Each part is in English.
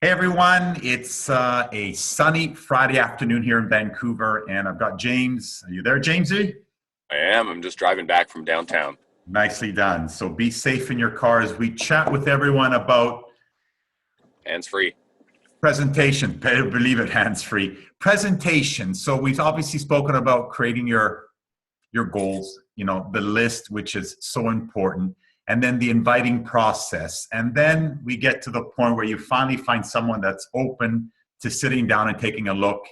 Hey everyone, it's a sunny Friday afternoon here in Vancouver, and I've got James. Are you there, Jamesy? I am. I'm just driving back from downtown. Nicely done. So be safe in your car as we chat with everyone about Hands free. presentation. Better believe it, hands free. Presentation. So we've obviously spoken about creating your goals, the list, which is so important, and then the inviting process. And then we get to the point where you finally find someone that's open to sitting down and taking a look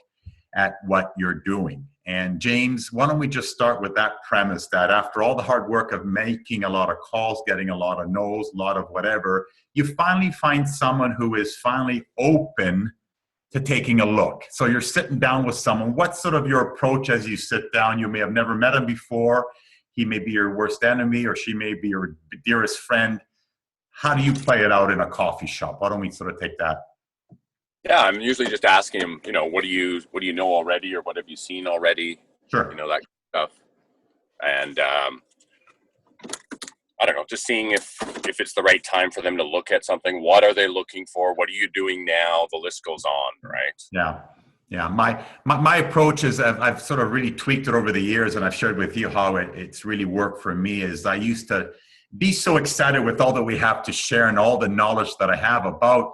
at what you're doing. And James, why don't we just start with that premise that after all the hard work of making a lot of calls, getting a lot of no's, a lot of whatever, you finally find someone who is finally open to taking a look. So you're sitting down with someone. What's sort of your approach as you sit down? You may have never met him before. He may be your worst enemy, or she may be your dearest friend. How do you play it out in a coffee shop? Why don't we sort of take that? Yeah, I'm usually just asking him, what do you know already, or what have you seen already? Sure. That kind of stuff. And I don't know, just seeing if it's the right time for them to look at something. What are they looking for? What are you doing now? The list goes on, right? Yeah. Yeah. My approach is I've sort of really tweaked it over the years, and I've shared with you how it's really worked for me. Is I used to be so excited with all that we have to share and all the knowledge that I have about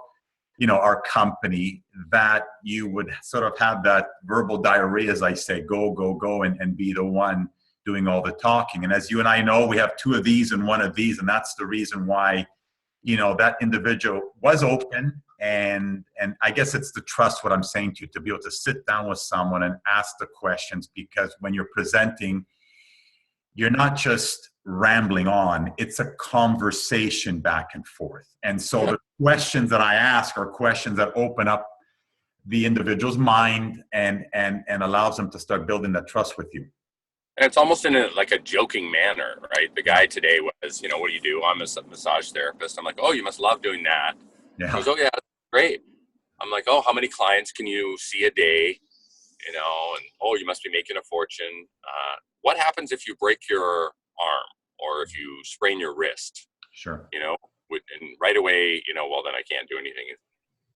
our company, that you would sort of have that verbal diarrhea, as I say, go, go, go, and be the one doing all the talking. And as you and I know, we have two of these and one of these, and that's the reason why, that individual was open. And I guess it's the trust, what I'm saying to you, to be able to sit down with someone and ask the questions, because when you're presenting, you're not just rambling on, it's a conversation back and forth. And so Yeah. the questions that I ask are questions that open up the individual's mind and allows them to start building that trust with you. And it's almost in like a joking manner, right? The guy today was, what do you do? I'm a massage therapist. I'm like, oh, you must love doing that. He Yeah. goes, oh yeah, great. I'm like, oh, how many clients can you see a day? And oh, you must be making a fortune. What happens if you break your arm, or if you sprain your wrist? Sure. And right away, well, then I can't do anything.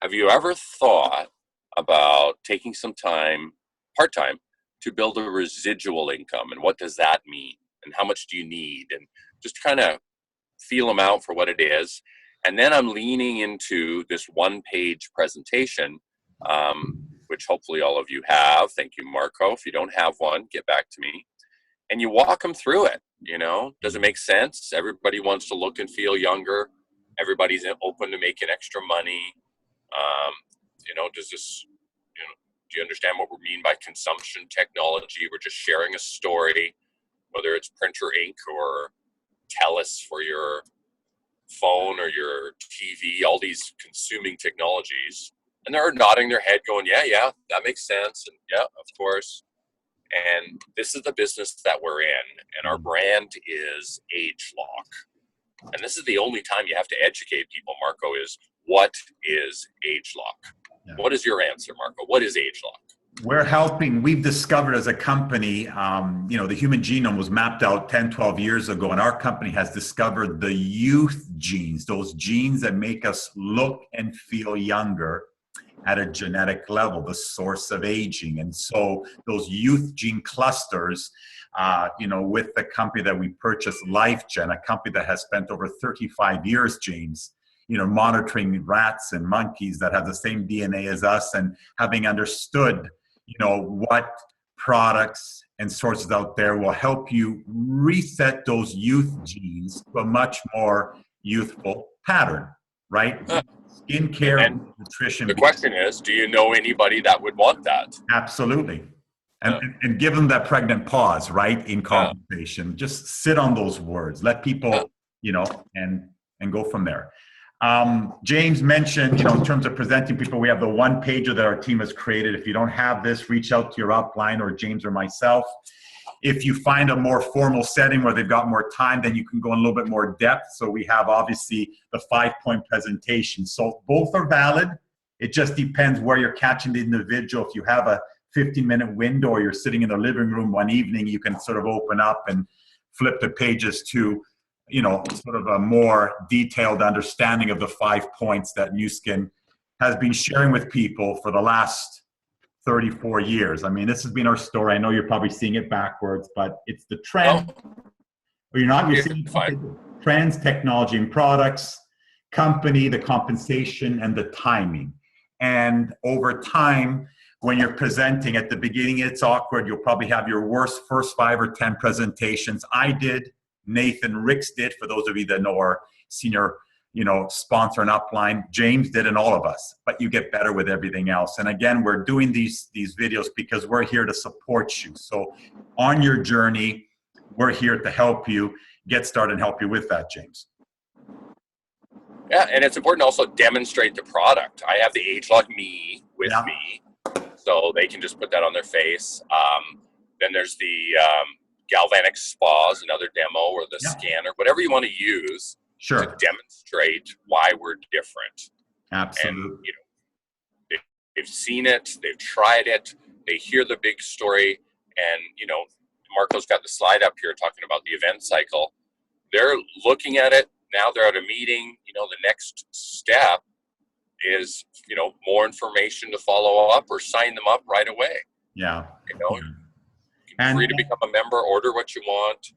Have you ever thought about taking some time, part time, to build a residual income? And what does that mean? And how much do you need? And just kind of feel them out for what it is. And then I'm leaning into this one-page presentation, which hopefully all of you have. Thank you, Marco. If you don't have one, get back to me. And you walk them through it. Does it make sense? Everybody wants to look and feel younger. Everybody's open to making extra money. Um, does this, do you understand what we mean by consumption technology? We're just sharing a story, whether it's printer ink or TELUS for your phone or your TV, all these consuming technologies. And they're nodding their head going, yeah, that makes sense. And yeah, of course. And this is the business that we're in. And our brand is AgeLock. And this is the only time you have to educate people, Marco, is what is AgeLock? Yeah. What is your answer, Marco? What is AgeLock? We've discovered as a company, the human genome was mapped out 10, 12 years ago, and our company has discovered the youth genes, those genes that make us look and feel younger at a genetic level, the source of aging. And so those youth gene clusters, with the company that we purchased, LifeGen, a company that has spent over 35 years, James, monitoring rats and monkeys that have the same DNA as us, and having understood, what products and sources out there will help you reset those youth genes to a much more youthful pattern, right? Skincare, And nutrition. the question is, do you know anybody that would want that? Absolutely. And, Yeah. and give them that pregnant pause, right? In Yeah. conversation, just sit on those words, let Yeah. people, and go from there. James mentioned, in terms of presenting people, we have the one pager that our team has created. If you don't have this, reach out to your upline or James or myself. If you find a more formal setting where they've got more time, then you can go in a little bit more depth. So we have obviously the 5-point presentation. So both are valid. It just depends where you're catching the individual. If you have a 15-minute window, or you're sitting in the living room one evening, you can sort of open up and flip the pages to, sort of a more detailed understanding of the 5 points that Nu Skin has been sharing with people for the last 34 years. I mean, this has been our story. I know you're probably seeing it backwards, but it's the Oh, trend. Or you're not, you're you're seeing fine. trends, technology and products, company, the compensation, and the timing. And over time, when you're presenting at the beginning, it's awkward. You'll probably have your worst first 5 or 10 presentations. I did, Nathan Ricks did, for those of you that know our senior, sponsor and upline. James did, and all of us. But you get better with everything else. And again, we're doing these videos because we're here to support you. So on your journey, we're here to help you get started and help you with that, James. Yeah, and it's important to also demonstrate the product. I have the ageLOC Me with me, so they can just put that on their face. Then there's the Galvanic Spas, another demo, or the scanner, whatever you want to use to demonstrate why we're different. Absolutely. And they've seen it, they've tried it, they hear the big story, and Marco's got the slide up here talking about the event cycle. They're looking at it now. They're at a meeting. The next step is more information to follow up or sign them up right away. Yeah. You're free to become a member, order what you want,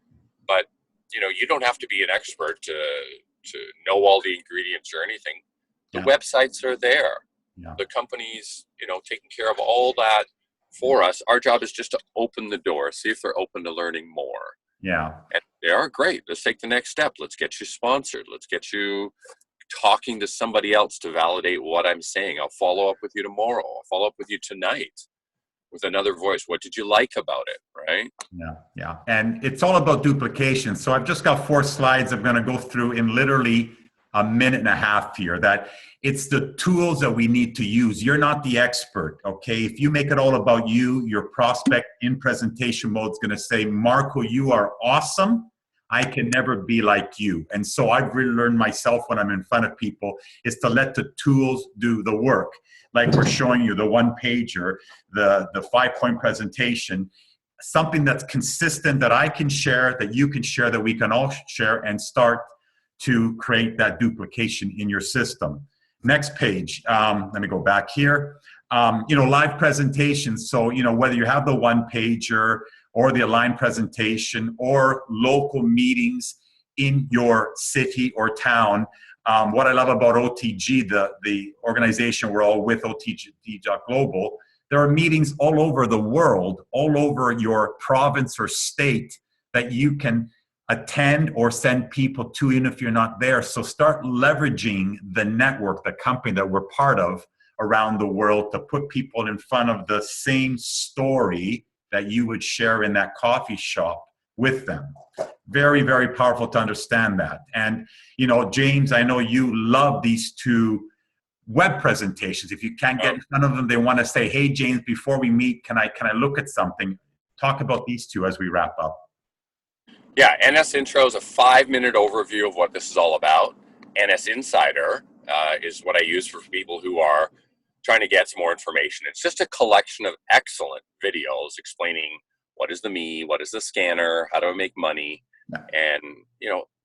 but you don't have to be an expert to know all the ingredients or anything. The websites are there. The company's taking care of all that for us. Our job is just to open the door, see if they're open to learning more. Yeah. And they are great. Let's take the next step. Let's get you sponsored. Let's get you talking to somebody else to validate what I'm saying. I'll follow up with you tomorrow. I'll follow up with you tonight with another voice. What did you like about it, right? Yeah. And it's all about duplication. So I've just got 4 slides I'm going to go through in literally a minute and a half here. That it's the tools that we need to use. You're not the expert, okay? If you make it all about you, your prospect in presentation mode is going to say, Marco, you are awesome. I can never be like you. And so I've really learned myself when I'm in front of people is to let the tools do the work. Like we're showing you the 1-pager, the 5-point presentation, something that's consistent that I can share, that you can share, that we can all share, and start to create that duplication in your system. Next page. Let me go back here. Live presentations. So, whether you have the 1-pager or the aligned presentation or local meetings in your city or town. What I love about OTG, the organization we're all with, OTG.global, there are meetings all over the world, all over your province or state that you can attend or send people to, even if you're not there. So start leveraging the network, the company that we're part of around the world, to put people in front of the same story that you would share in that coffee shop with them. Very, very powerful to understand that. And, James, I know you love these 2 web presentations. If you can't get in front of them, they want to say, hey, James, before we meet, can I look at something? Talk about these 2 as we wrap up. Yeah, NS Intro is a 5-minute overview of what this is all about. NS Insider is what I use for people who are trying to get some more information. It's just a collection of excellent videos explaining what is the Me, what is the scanner, how do I make money. And,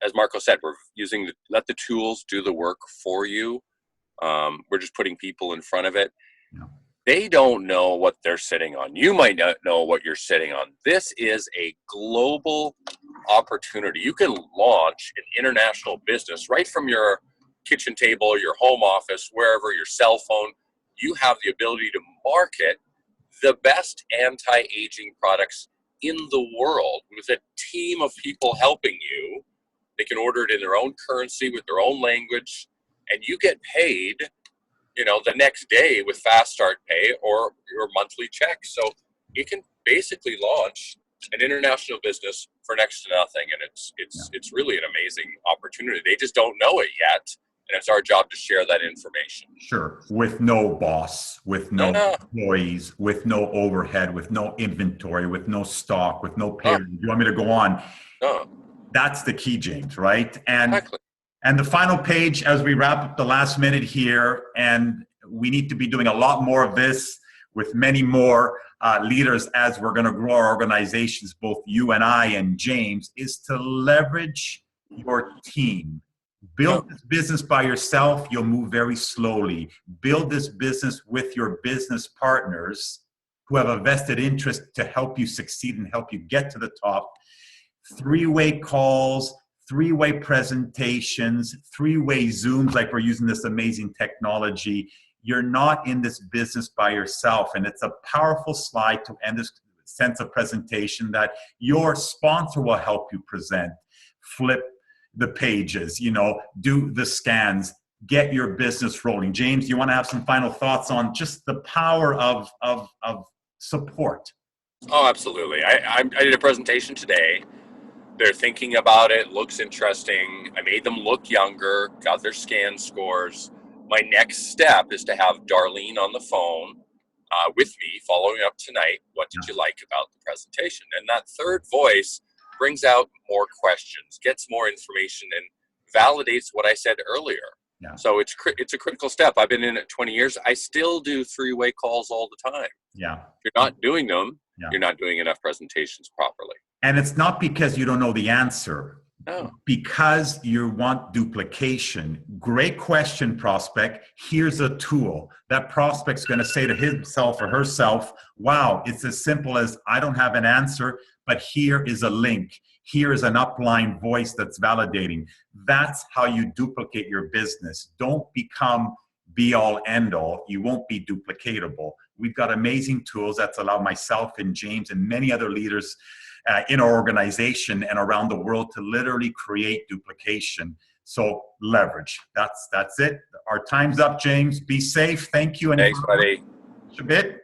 as Marco said, we're using let the tools do the work for you. We're just putting people in front of it. Yeah. They don't know what they're sitting on. You might not know what you're sitting on. This is a global opportunity. You can launch an international business right from your kitchen table, your home office, wherever, your cell phone. You have the ability to market the best anti-aging products in the world with a team of people helping you. They can order it in their own currency with their own language, and you get paid the next day with Fast Start Pay or your monthly check. So you can basically launch an international business for next to nothing, and it's really an amazing opportunity. They just don't know it yet, and it's our job to share that information. Sure. With no boss, with no employees, with no overhead, with no inventory, with no stock, with no payroll. Do you want me to go on? No. That's the key, James, right? And exactly. And the final page, as we wrap up the last minute here, and we need to be doing a lot more of this with many more leaders as we're going to grow our organizations, both you and I and James, is to leverage your team Build this business by yourself, you'll move very slowly. Build this business with your business partners who have a vested interest to help you succeed and help you get to the top. Three-way calls, three-way presentations, three-way Zooms, like we're using this amazing technology. You're not in this business by yourself. And it's a powerful slide to end this sense of presentation that your sponsor will help you present. Flip the pages, do the scans, get your business rolling. James, you want to have some final thoughts on just the power of support? Oh, absolutely. I did a presentation today. They're thinking about it, looks interesting. I made them look younger, got their scan scores. My next step is to have Darlene on the phone with me following up tonight. What did you like about the presentation? And that third voice brings out more questions, gets more information, and validates what I said earlier. Yeah. So it's a critical step. I've been in it 20 years. I still do three-way calls all the time. Yeah. If you're not doing them, you're not doing enough presentations properly. And it's not because you don't know the answer. No. Because you want duplication. Great question, prospect. Here's a tool. That prospect's going to say to himself or herself, wow, it's as simple as I don't have an answer, but here is a link. Here is an upline voice that's validating. That's how you duplicate your business. Don't become be all end all. You won't be duplicatable. We've got amazing tools that's allowed myself and James and many other leaders in our organization and around the world to literally create duplication. So leverage. That's it. Our time's up, James. Be safe. Thank you. And thanks, buddy. Shabit.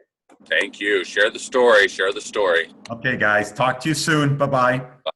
Thank you. Share the story. Share the story. Okay, guys. Talk to you soon. Bye-bye. Bye.